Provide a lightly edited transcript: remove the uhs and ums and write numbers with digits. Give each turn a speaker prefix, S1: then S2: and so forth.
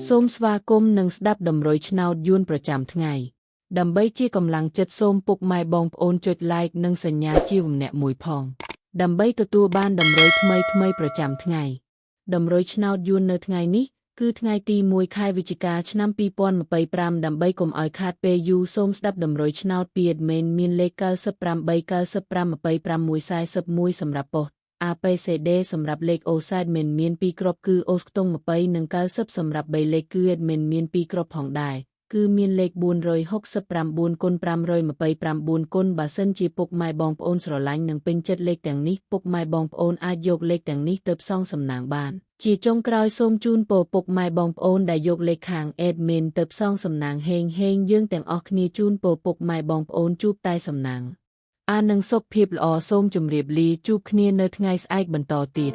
S1: សូមស្វាគមន៍និងស្ដាប់ដំរុយឆ្នោតយួនប្រចាំថ្ងៃដើម្បីជាកម្លាំងចិត្តសូមពុកម៉ែបងប្អូនចុច like និងសញ្ញាជាវម្នាក់មួយផងដើម្បីទទួលបានដំរុយថ្មីប្រចាំថ្ងៃដំរុយឆ្នោតយួននៅថ្ងៃនេះគឺថ្ងៃទី1 ខែវិច្ឆិកាឆ្នាំ 2025 ដើម្បីកុំឲ្យខាតពេលយូរសូមស្ដាប់ដំរុយឆ្នោតពី admin មានលេខ 9895254141 សម្រាប់ប៉ុស្តិ៍ APCD សម្រាប់លេខ OSIDE មាន2គ្រាប់គឺ OS ខ្ទង់20និង90សម្រាប់3លេខគឺ admin មាន2គ្រាប់ផងដែរគឺមានលេខ469x529គុណបើសិនជាពុកម៉ែបងប្អូនស្រឡាញ់និងពេញចិត្តលេខទាំងនេះពុកម៉ែបងប្អូនអាចយកលេខទាំងនេះទៅផ្សងសំណាងបានជាចុងក្រោយសូមជូនពរពុកម៉ែបងប្អូនដែលយកលេខខាង admin ទៅផ្សងសំណាងហេងយើងទាំងអស់គ្នាជូនពរពុកម៉ែបងប្អូនជួបតែសំណាងនឹងសុខភាពល្អសូមជម្រាបលាជួបគ្នានៅថ្ងៃស្អែកបន្តទៀត